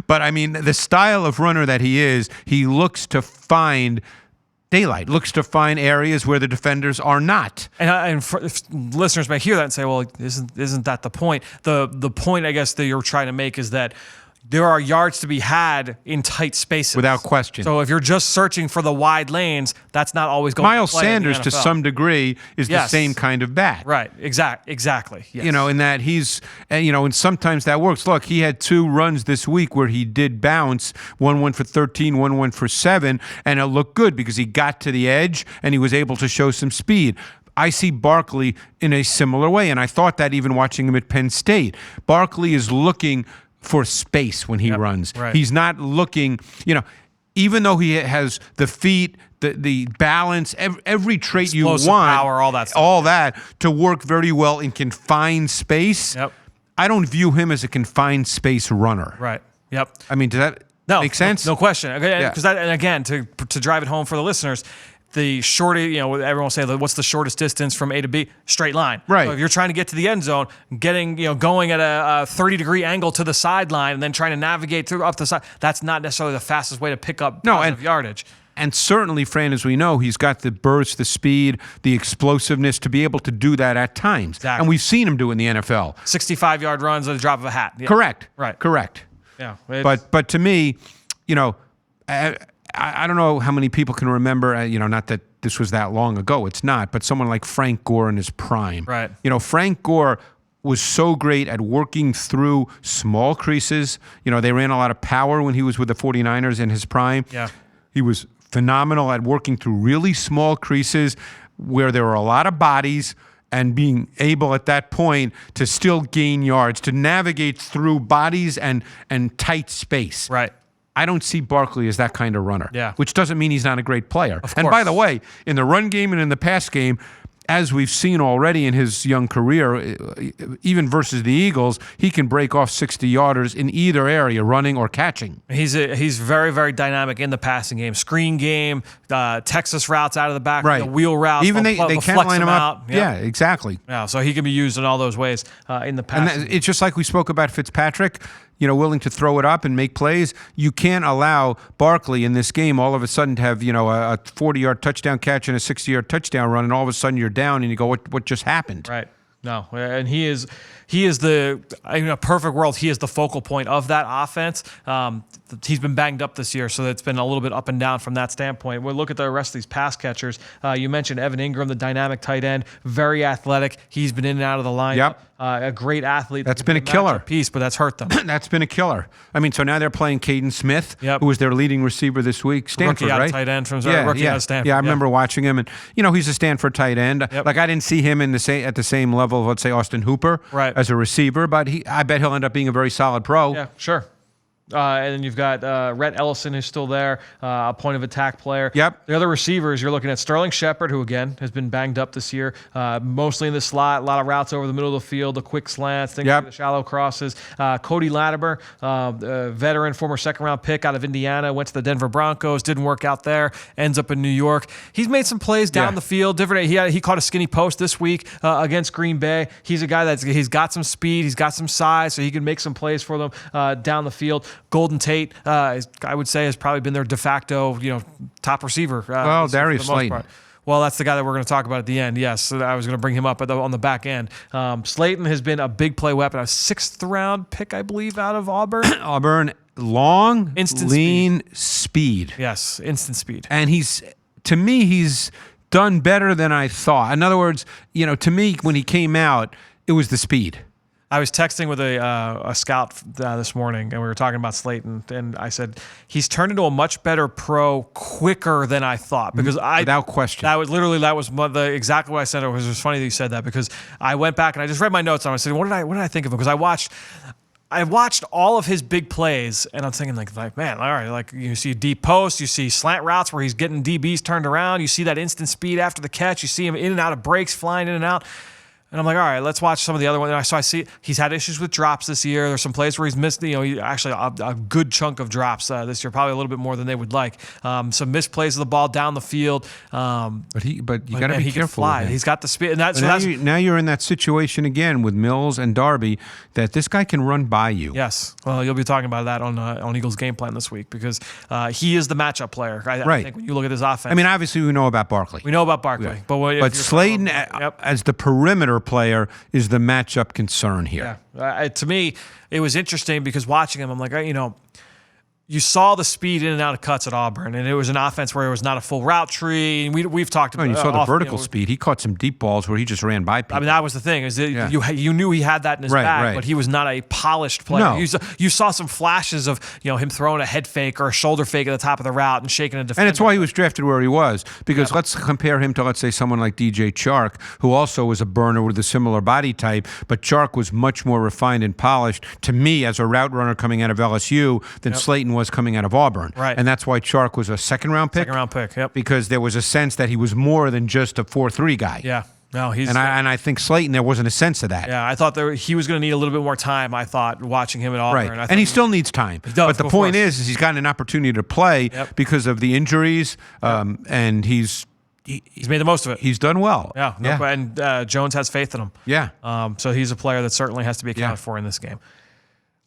But I mean, the style of runner that he is, he looks to find daylight, looks to find areas where the defenders are not. If listeners may hear that and say, "Well, isn't that the point?" The point, I guess, that you're trying to make is that there are yards to be had in tight spaces. Without question. So if you're just searching for the wide lanes, that's not always going Miles to play in the Sanders, to NFL. some degree, is the Yes. same kind of bat. Right. Exactly. Yes. In that he's, and sometimes that works. Look, he had 2 runs this week where he did bounce, one went for 13, one went for 7, and it looked good because he got to the edge and he was able to show some speed. I see Barkley in a similar way, and I thought that even watching him at Penn State. Barkley is looking for space when he runs. right. He's not looking, even though he has the feet, the balance, every trait you Explosive want, power, all that stuff. all that to work very well in confined space. Yep. I don't view him as a confined space runner. Right. Yep. I mean, does that make sense? No question. Yeah. Because and again, to drive it home for the listeners, the shortest, everyone will say, what's the shortest distance from A to B? Straight line. Right. So if you're trying to get to the end zone, going at a 30-degree angle to the sideline and then trying to navigate through up the side, that's not necessarily the fastest way to pick up positive yardage. And certainly, Fran, as we know, he's got the burst, the speed, the explosiveness to be able to do that at times. Exactly. And we've seen him do it in the NFL. 65-yard runs at the drop of a hat. Yeah. Correct. Right. Correct. Yeah. But to me, I don't know how many people can remember, not that this was that long ago, it's not, but someone like Frank Gore in his prime. Right. Frank Gore was so great at working through small creases. They ran a lot of power when he was with the 49ers in his prime. Yeah. He was phenomenal at working through really small creases where there were a lot of bodies and being able at that point to still gain yards, to navigate through bodies and tight space. Right. I don't see Barkley as that kind of runner. Yeah. Which doesn't mean he's not a great player. Of And course. by the way, in the run game and in the pass game, as we've seen already in his young career, even versus the Eagles, he can break off 60-yarders in either area, running or catching. He's very, very dynamic in the passing game. Screen game, Texas routes out of the back, Right. wheel routes. Even they'll they flex can't line them him out. up. Yeah, exactly. Yeah, so he can be used in all those ways in the And passing game. it's just like we spoke about Fitzpatrick, willing to throw it up and make plays. You can't allow Barkley in this game all of a sudden to have, a 40-yard touchdown catch and a 60-yard touchdown run, and all of a sudden you're down and you go, what just happened? Right. No, and he is in a perfect world, he is the focal point of that offense. He's been banged up this year, so it's been a little bit up and down from that standpoint. We'll look at the rest of these pass catchers. You mentioned Evan Ingram, the dynamic tight end, very athletic. He's been in and out of the lineup. Yep. A great athlete. That's been a killer. Piece, but that's hurt them. That's been a killer. I mean, so now they're playing Caden Smith, Yep. who was their leading receiver this week. Stanford, Rookie out right? of tight end from yeah, rookie yeah. out of Stanford. Yeah, I remember watching him, and he's a Stanford tight end. Yep. Like I didn't see him at the same level of, let's say, Austin Hooper Right. as a receiver, but I bet he'll end up being a very solid pro. Yeah, sure. And then you've got Rhett Ellison, who's still there, a point of attack player. Yep. The other receivers, you're looking at Sterling Shepard, who, again, has been banged up this year, mostly in the slot, a lot of routes over the middle of the field, the quick slants, things Yep. like the shallow crosses. Cody Latimer, veteran, former second-round pick out of Indiana, went to the Denver Broncos, didn't work out there, ends up in New York. He's made some plays down Yeah. the field. Different. He caught a skinny post this week against Green Bay. He's a guy he's got some speed, he's got some size, so he can make some plays for them down the field. Golden Tate, I would say, has probably been their de facto, top receiver. Well, for the Darius most Slayton. part. Well, that's the guy that we're going to talk about at the end. Yes, so I was going to bring him up on the back end. Slayton has been a big play weapon. A 6th round pick, I believe, out of Auburn. Auburn, long, Instant lean speed. Yes, instant speed. And he's done better than I thought. In other words, to me, when he came out, it was the speed. I was texting with a scout this morning, and we were talking about Slayton, and I said he's turned into a much better pro quicker than I thought. Because without question, that was exactly what I said. It was funny that you said that, because I went back and I just read my notes and I said, what did I think of him? Because I watched all of his big plays, and I'm thinking like, man, all right, like you see deep post, you see slant routes where he's getting DBs turned around, you see that instant speed after the catch, you see him in and out of breaks, flying in and out. And I'm like, all right, let's watch some of the other ones. So I see he's had issues with drops this year. There's some plays where he's missed, actually a good chunk of drops this year, probably a little bit more than they would like. Some missed plays of the ball down the field. But you got to be careful. Fly. He's got the speed. And now you're in that situation again with Mills and Darby that this guy can run by you. Yes. Well, you'll be talking about that on Eagles game plan this week, because he is the matchup player. I think when you look at this offense. I mean, obviously we know about Barkley. Yeah. But Slayton, as the perimeter player, is the matchup concern here. Yeah. To me, it was interesting because watching him, I'm like, you saw the speed in and out of cuts at Auburn, and it was an offense where it was not a full route tree. And we've talked about. You saw the vertical speed. He caught some deep balls where he just ran by people. I mean, that was the thing you knew he had that in his bag, but he was not a polished player. No. You saw some flashes of him throwing a head fake or a shoulder fake at the top of the route and shaking a defender. And it's why he was drafted where he was, because let's compare him to, let's say, someone like DJ Chark, who also was a burner with a similar body type, but Chark was much more refined and polished to me as a route runner coming out of LSU than Slayton was coming out of Auburn. Right. And that's why Chark was a second-round pick. Second-round pick, yep. Because there was a sense that he was more than just a 4-3 guy. Yeah. No, I think Slayton, there wasn't a sense of that. Yeah, I thought he was going to need a little bit more time, I thought, watching him at Auburn. Right. And he still needs time. But the point is he's gotten an opportunity to play because of the injuries, and he's made the most of it. He's done well. Yeah. And Jones has faith in him. Yeah. So he's a player that certainly has to be accounted for in this game.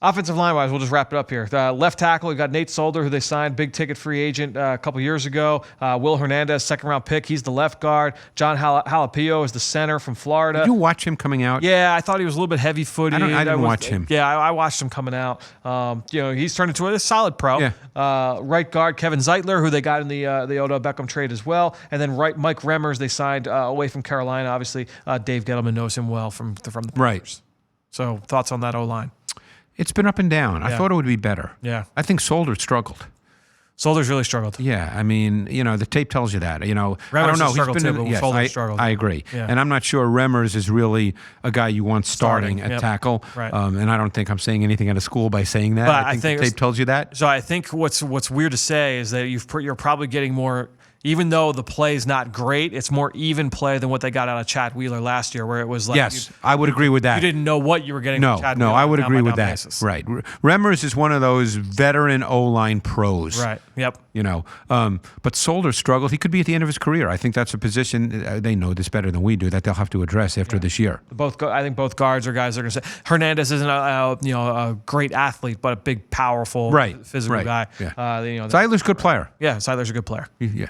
Offensive line-wise, we'll just wrap it up here. Left tackle, we got Nate Solder, who they signed, big-ticket free agent a couple years ago. Will Hernandez, second-round pick. He's the left guard. John Jalapeno is the center from Florida. Did you watch him coming out? Yeah, I thought he was a little bit heavy-footed. I didn't watch him. Yeah, I watched him coming out. He's turned into a solid pro. Yeah. Right guard, Kevin Zeitler, who they got in the Odell Beckham trade as well. And then right Mike Remmers, they signed away from Carolina. Obviously, Dave Gettleman knows him well from the Packers. Right. So thoughts on that O-line? It's been up and down. I thought it would be better. Yeah. I think Solder struggled. Solder's really struggled. Yeah, I mean, the tape tells you that. I don't know. Struggled too, but Solder struggled. I agree. Yeah. And I'm not sure Remmers is really a guy you want starting at tackle. Right. And I don't think I'm saying anything out of school by saying that. But I think the tape tells you that. So I think what's weird to say is that you're probably getting more. Even though the play's not great, it's more even play than what they got out of Chad Wheeler last year, where it was like... Yes, I would agree with that. You didn't know what you were getting from Chad Wheeler. No, I would agree with that. Basis. Right. Remmers is one of those veteran O-line pros. Right, yep. But Solder struggled. He could be at the end of his career. I think that's a position, they know this better than we do, that they'll have to address after this year. I think both guards are guys that are going to say... Hernandez isn't a great athlete, but a big, powerful, physical guy. Yeah. Zeitler's a good player. Yeah, Zeitler's a good player. Yeah.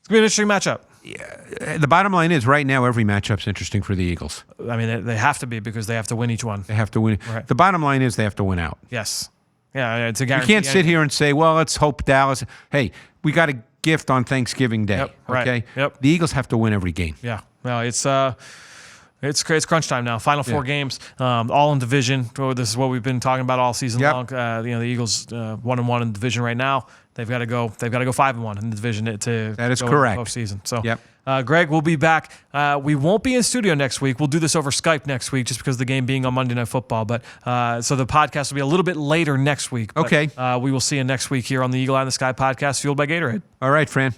It's going to be an interesting matchup. Yeah. The bottom line is, right now, every matchup's interesting for the Eagles. I mean, they have to be, because they have to win each one. They have to win. Right. The bottom line is they have to win out. Yes. Yeah, it's a guarantee. You can't sit here and say, well, let's hope Dallas. Hey, we got a gift on Thanksgiving Day. Yep, right. Okay? Yep. The Eagles have to win every game. Yeah. No, it's crunch time now. Final four games, all in division. This is what we've been talking about all season long. The Eagles 1-1 in division right now. They've got to go 5-1 in the division to that is go correct. Postseason. So, yep. Greg, we'll be back. We won't be in studio next week. We'll do this over Skype next week, just because of the game being on Monday Night Football. But so the podcast will be a little bit later next week. But, okay. We will see you next week here on the Eagle Eye in the Sky podcast, fueled by Gatorade. All right, Fran.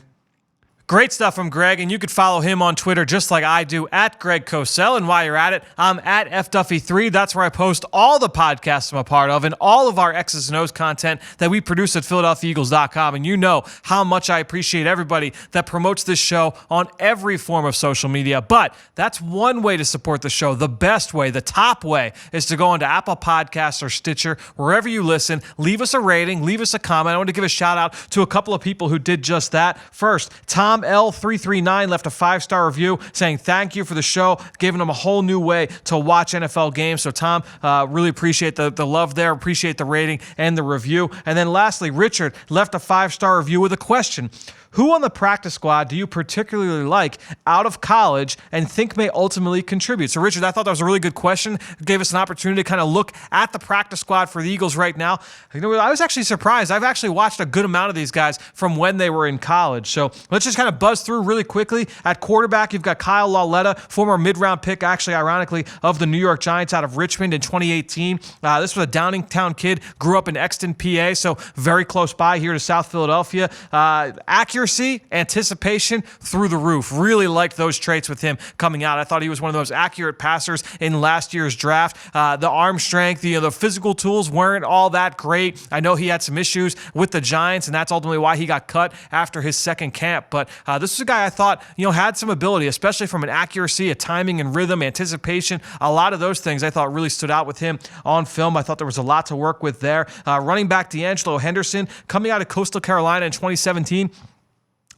Great stuff from Greg, and you could follow him on Twitter just like I do, at Greg Cosell. And while you're at it, I'm at FDuffy3. That's where I post all the podcasts I'm a part of and all of our X's and O's content that we produce at PhiladelphiaEagles.com. And you know how much I appreciate everybody that promotes this show on every form of social media. But that's one way to support the show. The best way, the top way, is to go onto Apple Podcasts or Stitcher, wherever you listen. Leave us a rating, leave us a comment. I want to give a shout out to a couple of people who did just that. First, Tom Tom L339 left a 5-star review saying thank you for the show, giving him a whole new way to watch NFL games. So Tom, really appreciate the love there, appreciate the rating and the review. And then lastly, Richard left a 5-star review with a question. Who on the practice squad do you particularly like out of college and think may ultimately contribute? So, Richard, I thought that was a really good question. It gave us an opportunity to kind of look at the practice squad for the Eagles right now. I was actually surprised. I've actually watched a good amount of these guys from when they were in college. So let's just kind of buzz through really quickly. At quarterback, you've got Kyle Lauletta, former mid-round pick, actually, ironically, of the New York Giants out of Richmond in 2018. This was a Downingtown kid, grew up in Exton, PA, so very close by here to South Philadelphia. Accuracy, anticipation through the roof. Really liked those traits with him coming out. I thought he was one of those accurate passers in last year's draft. The arm strength, the physical tools weren't all that great. I know he had some issues with the Giants, and that's ultimately why he got cut after his second camp. But this is a guy I thought had some ability, especially from an accuracy, a timing and rhythm, anticipation. A lot of those things I thought really stood out with him on film. I thought there was a lot to work with there. Running back D'Angelo Henderson, coming out of Coastal Carolina in 2017.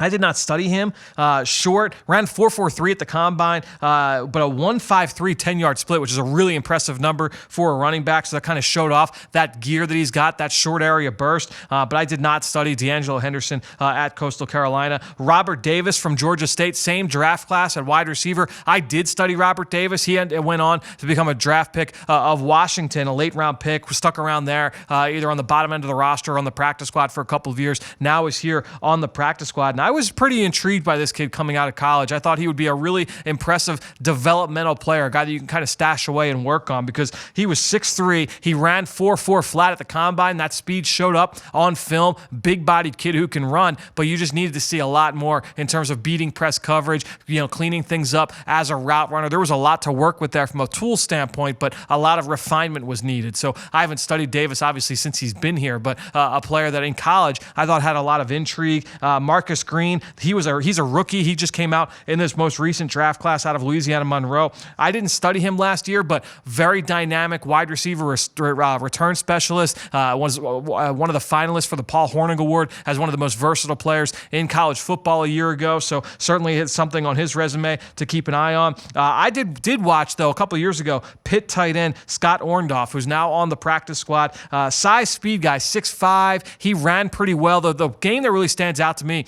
I did not study him. Short, ran 4.43 at the combine, but a 1.53 10-yard split, which is a really impressive number for a running back. So that kind of showed off that gear that he's got, that short area burst. But I did not study D'Angelo Henderson at Coastal Carolina. Robert Davis from Georgia State, same draft class at wide receiver. I did study Robert Davis. He went on to become a draft pick of Washington, a late-round pick, stuck around there, either on the bottom end of the roster or on the practice squad for a couple of years. Now is here on the practice squad. And I was pretty intrigued by this kid coming out of college. I thought he would be a really impressive developmental player, a guy that you can kind of stash away and work on because he was 6'3". He ran 4.4 flat at the combine. That speed showed up on film. Big-bodied kid who can run, but you just needed to see a lot more in terms of beating press coverage, cleaning things up as a route runner. There was a lot to work with there from a tool standpoint, but a lot of refinement was needed. So I haven't studied Davis, obviously, since he's been here, but a player that in college I thought had a lot of intrigue. Marcus Green, he's a rookie. He just came out in this most recent draft class out of Louisiana Monroe. I didn't study him last year, but very dynamic wide receiver return specialist. Was one of the finalists for the Paul Hornung Award as one of the most versatile players in college football a year ago. So certainly it's something on his resume to keep an eye on. I did watch, though, a couple of years ago, Pitt tight end Scott Orndorff, who's now on the practice squad. Size, speed guy, 6'5". He ran pretty well. The game that really stands out to me,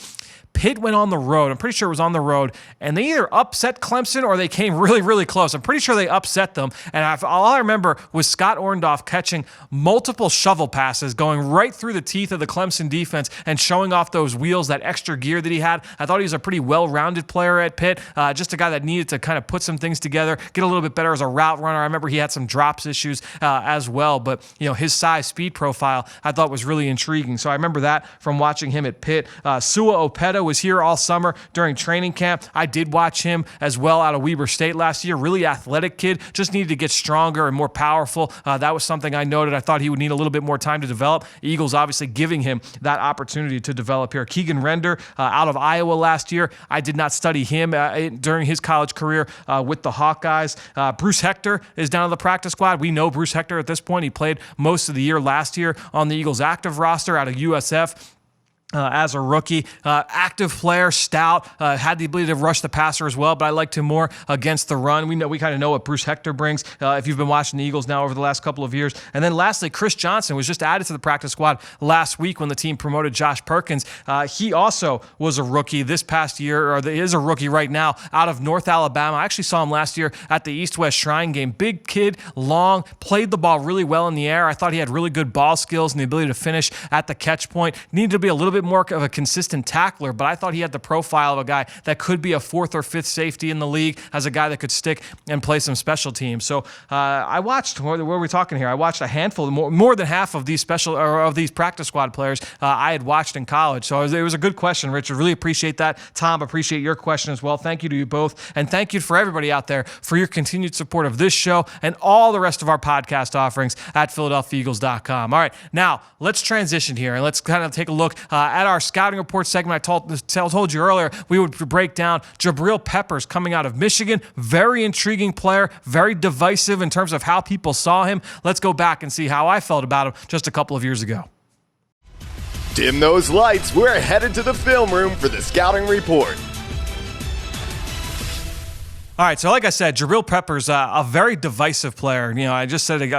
Pitt went on the road. I'm pretty sure it was on the road, and they either upset Clemson or they came really, really close. I'm pretty sure they upset them, and all I remember was Scott Orndorff catching multiple shovel passes, going right through the teeth of the Clemson defense and showing off those wheels, that extra gear that he had. I thought he was a pretty well-rounded player at Pitt, just a guy that needed to kind of put some things together, get a little bit better as a route runner. I remember he had some drops issues as well, but his size, speed profile I thought was really intriguing. So I remember that from watching him at Pitt. Sua Opeta was here all summer during training camp. I did watch him as well out of Weber State last year. Really athletic kid, just needed to get stronger and more powerful. That was something I noted. I thought he would need a little bit more time to develop. Eagles obviously giving him that opportunity to develop here. Keegan Render out of Iowa last year. I did not study him during his college career with the Hawkeyes. Bruce Hector is down on the practice squad. We know Bruce Hector at this point. He played most of the year last year on the Eagles active roster out of USF. As a rookie, active player, stout, had the ability to rush the passer as well, but I liked him more against the run. We kind of know what Bruce Hector brings if you've been watching the Eagles now over the last couple of years. And then lastly, Chris Johnson was just added to the practice squad last week when the team promoted Josh Perkins. He also was a rookie this past year, or is a rookie right now out of North Alabama. I actually saw him last year at the East-West Shrine game. Big kid, long, played the ball really well in the air. I thought he had really good ball skills and the ability to finish at the catch point. Needed to be a little bit more of a consistent tackler, but I thought he had the profile of a guy that could be a fourth or fifth safety in the league, as a guy that could stick and play some special teams. So I watched, what are we talking here? I watched a handful, more than half of these these practice squad players I had watched in college. So it was a good question, Richard. Really appreciate that. Tom, appreciate your question as well. Thank you to you both, and thank you for everybody out there for your continued support of this show and all the rest of our podcast offerings at PhiladelphiaEagles.com. All right, now let's transition here and let's kind of take a look at our scouting report segment. I told you earlier we would break down Jabril Peppers coming out of Michigan. Very intriguing player, very divisive in terms of how people saw him. Let's go back and see how I felt about him just a couple of years ago. Dim those lights. We're headed to the film room for the scouting report. All right, so like I said, Jabril Peppers, a very divisive player. You know, I just said it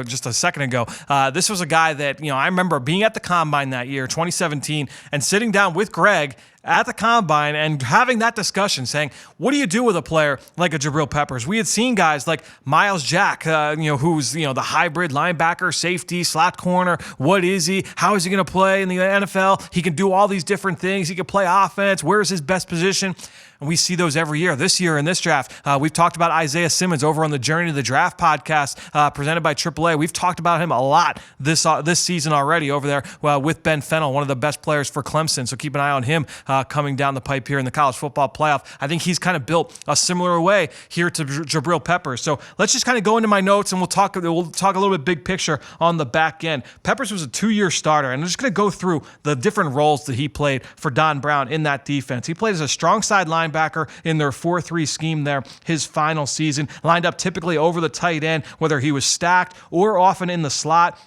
just a second ago. This was a guy that, I remember being at the Combine that year, 2017, and sitting down with Greg at the Combine and having that discussion saying, what do you do with a player like a Jabril Peppers? We had seen guys like Miles Jack, who's, the hybrid linebacker, safety, slot corner. What is he? How is he going to play in the NFL? He can do all these different things. He can play offense. Where is his best position? And we see those every year. This year in this draft, we've talked about Isaiah Simmons over on the Journey to the Draft podcast presented by AAA. We've talked about him a lot this season already over there with Ben Fennell, one of the best players for Clemson. So keep an eye on him coming down the pipe here in the college football playoff. I think he's kind of built a similar way here to Jabril Peppers. So let's just kind of go into my notes and we'll talk a little bit big picture on the back end. Peppers was a 2-year starter, and I'm just going to go through the different roles that he played for Don Brown in that defense. He played as a strong side linebacker in their 4-3 scheme there his final season, lined up typically over the tight end, whether he was stacked or often in the slot.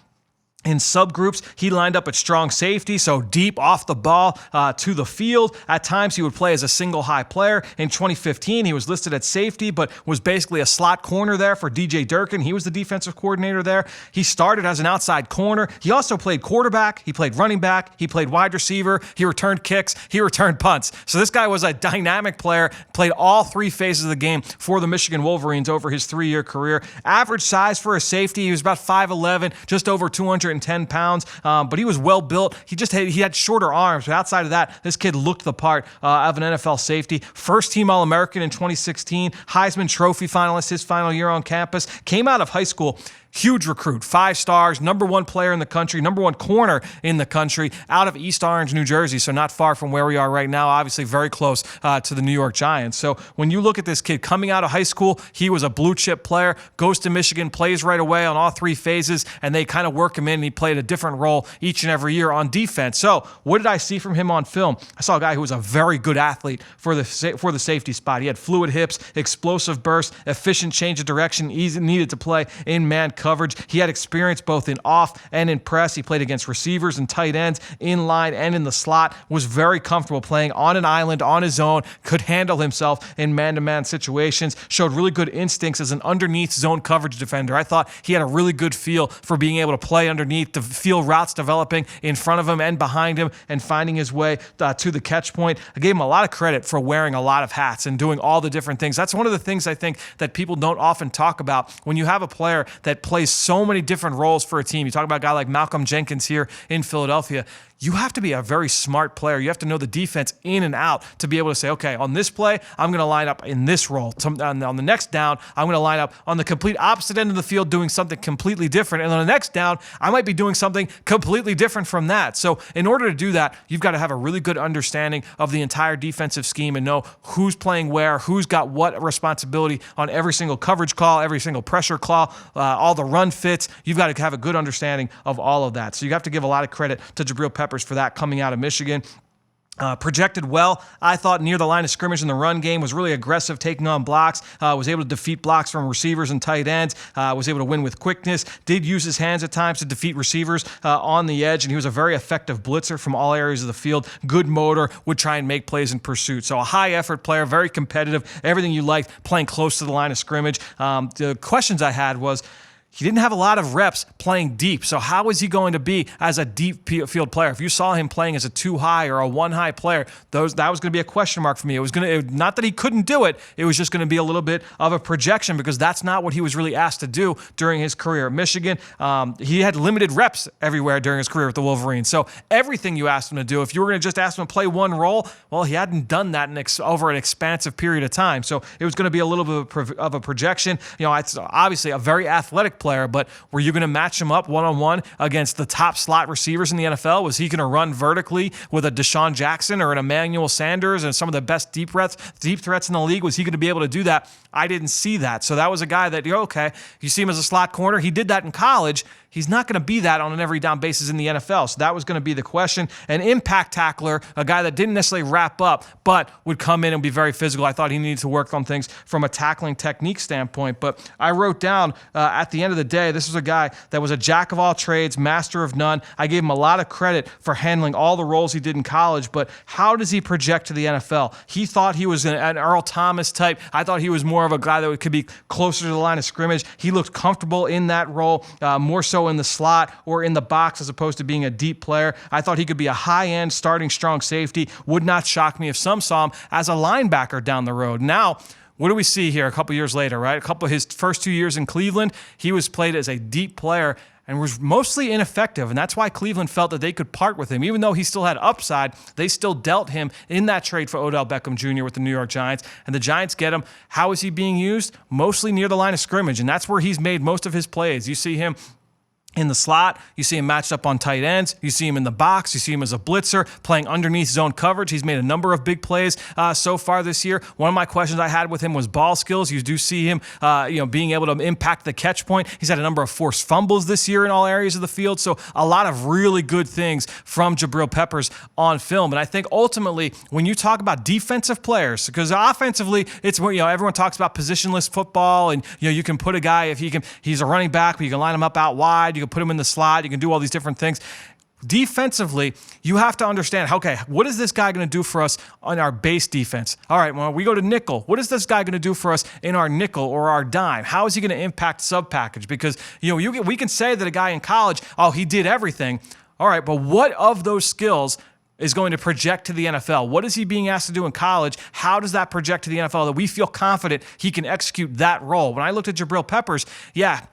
In subgroups, he lined up at strong safety, so deep off the ball to the field. At times, he would play as a single high player. In 2015, he was listed at safety, but was basically a slot corner there for DJ Durkin. He was the defensive coordinator there. He started as an outside corner. He also played quarterback. He played running back. He played wide receiver. He returned kicks. He returned punts. So this guy was a dynamic player, played all 3 phases of the game for the Michigan Wolverines over his 3-year career. Average size for a safety, he was about 5'11", just over 210 pounds, but he was well built. He had shorter arms, but outside of that, this kid looked the part of an NFL safety. First team All-American in 2016, Heisman Trophy finalist his final year on campus, came out of high school. Huge recruit, 5 stars, number 1 player in the country, number 1 corner in the country, out of East Orange, New Jersey, so not far from where we are right now, obviously very close to the New York Giants. So when you look at this kid coming out of high school, he was a blue chip player, goes to Michigan, plays right away on all 3 phases, and they kind of work him in, and he played a different role each and every year on defense. So what did I see from him on film? I saw a guy who was a very good athlete for the safety spot. He had fluid hips, explosive burst, efficient change of direction, easy needed to play in man coverage. He had experience both in off and in press. He played against receivers and tight ends, in line and in the slot, was very comfortable playing on an island, on his own, could handle himself in man-to-man situations, showed really good instincts as an underneath zone coverage defender. I thought he had a really good feel for being able to play underneath, to feel routes developing in front of him and behind him and finding his way to the catch point. I gave him a lot of credit for wearing a lot of hats and doing all the different things. That's one of the things I think that people don't often talk about when you have a player that plays so many different roles for a team. You talk about a guy like Malcolm Jenkins here in Philadelphia. You have to be a very smart player. You have to know the defense in and out to be able to say, okay, on this play, I'm going to line up in this role. On the next down, I'm going to line up on the complete opposite end of the field doing something completely different. And on the next down, I might be doing something completely different from that. So in order to do that, you've got to have a really good understanding of the entire defensive scheme and know who's playing where, who's got what responsibility on every single coverage call, every single pressure call, all the run fits. You've got to have a good understanding of all of that. So you have to give a lot of credit to Jabril Peppers for that coming out of Michigan. Projected well, I thought, near the line of scrimmage in the run game, was really aggressive, taking on blocks, was able to defeat blocks from receivers and tight ends, was able to win with quickness, did use his hands at times to defeat receivers on the edge, and he was a very effective blitzer from all areas of the field, good motor, would try and make plays in pursuit. So a high-effort player, very competitive, everything you liked, playing close to the line of scrimmage. The questions I had was, he didn't have a lot of reps playing deep, so how is he going to be as a deep field player? If you saw him playing as a 2-high or a 1-high player, that was going to be a question mark for me. It was not that he couldn't do it, it was just going to be a little bit of a projection because that's not what he was really asked to do during his career at Michigan. He had limited reps everywhere during his career with the Wolverines, so everything you asked him to do, if you were going to just ask him to play one role, well, he hadn't done that over an expansive period of time, so it was going to be a little bit of a projection. It's obviously a very athletic player, but were you going to match him up one-on-one against the top slot receivers in the NFL? Was he going to run vertically with a Deshaun Jackson or an Emmanuel Sanders and some of the best deep threats in the league? Was he going to be able to do that? I didn't see that. So that was a guy that, okay, you see him as a slot corner. He did that in college. He's not going to be that on an every down basis in the NFL. So that was going to be the question. An impact tackler, a guy that didn't necessarily wrap up, but would come in and be very physical. I thought he needed to work on things from a tackling technique standpoint. But I wrote down at the end of the day, this was a guy that was a jack of all trades, master of none. I gave him a lot of credit for handling all the roles he did in college, but how does he project to the NFL? He thought he was an Earl Thomas type. I thought he was more of a guy that could be closer to the line of scrimmage. He looked comfortable in that role, more so in the slot or in the box as opposed to being a deep player. I thought he could be a high-end starting strong safety. Would not shock me if some saw him as a linebacker down the road. Now, what do we see here a couple years later, right? A couple of his first 2 years in Cleveland, he was played as a deep player and was mostly ineffective, and that's why Cleveland felt that they could part with him. Even though he still had upside, they still dealt him in that trade for Odell Beckham Jr. with the New York Giants, and the Giants get him. How is he being used? Mostly near the line of scrimmage, and that's where he's made most of his plays. You see him in the slot, you see him matched up on tight ends, you see him in the box, you see him as a blitzer, playing underneath zone coverage. He's made a number of big plays so far this year. One of my questions I had with him was ball skills. You do see him being able to impact the catch point. He's had a number of forced fumbles this year in all areas of the field, so a lot of really good things from Jabril Peppers on film. And I think ultimately, when you talk about defensive players, because offensively, it's everyone talks about positionless football, and you can put a guy, if he's a running back, but you can line him up out wide, you can put him in the slot, you can do all these different things. Defensively, you have to understand, okay, what is this guy going to do for us on our base defense? All right, well, we go to nickel. What is this guy going to do for us in our nickel or our dime? How is he going to impact sub-package? Because we can say that a guy in college, he did everything. All right, but what of those skills is going to project to the NFL? What is he being asked to do in college? How does that project to the NFL that we feel confident he can execute that role? When I looked at Jabril Peppers,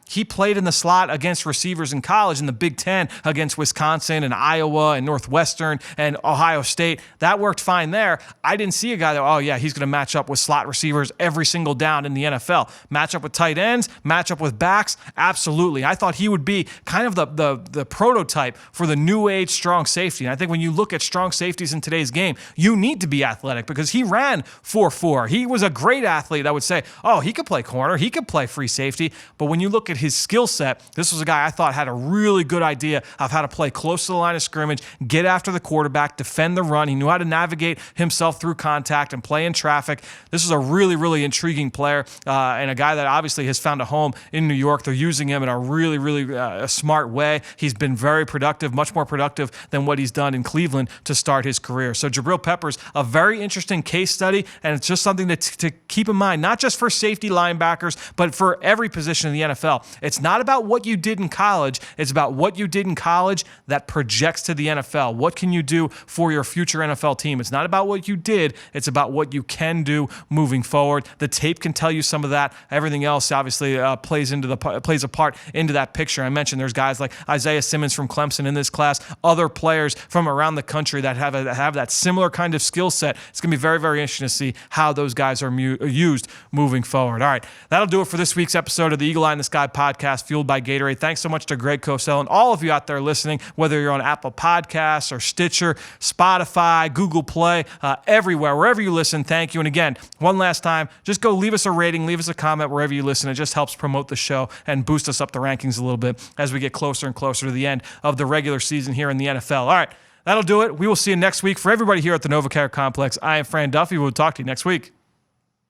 he played in the slot against receivers in college in the Big Ten against Wisconsin and Iowa and Northwestern and Ohio State. That worked fine there. I didn't see a guy that, he's going to match up with slot receivers every single down in the NFL. Match up with tight ends, match up with backs, absolutely. I thought he would be kind of the prototype for the new age strong safety. And I think when you look at strong safeties in today's game, you need to be athletic because he ran 4.4. He was a great athlete. I would say, he could play corner, he could play free safety. But when you look at his skill set, this was a guy I thought had a really good idea of how to play close to the line of scrimmage, get after the quarterback, defend the run. He knew how to navigate himself through contact and play in traffic. This is a really, really intriguing player and a guy that obviously has found a home in New York. They're using him in a really, really smart way. He's been very productive, much more productive than what he's done in Cleveland to start his career. So Jabril Peppers, a very interesting case study, and it's just something to keep in mind, not just for safety linebackers, but for every position in the NFL. It's not about what you did in college. It's about what you did in college that projects to the NFL. What can you do for your future NFL team? It's not about what you did. It's about what you can do moving forward. The tape can tell you some of that. Everything else obviously plays a part into that picture. I mentioned there's guys like Isaiah Simmons from Clemson in this class, other players from around the country that have that similar kind of skill set. It's going to be very, very interesting to see how those guys are used moving forward. All right, that'll do it for this week's episode of the Eagle Eye in the Sky podcast, fueled by Gatorade. Thanks so much to Greg Cosell and all of you out there listening, whether you're on Apple Podcasts or Stitcher, Spotify, Google Play, everywhere, wherever you listen. Thank you. And again, one last time, just go leave us a rating, leave us a comment wherever you listen. It just helps promote the show and boost us up the rankings a little bit as we get closer and closer to the end of the regular season here in the NFL. All right. That'll do it. We will see you next week. For everybody here at the NovaCare Complex, I am Fran Duffy. We'll talk to you next week.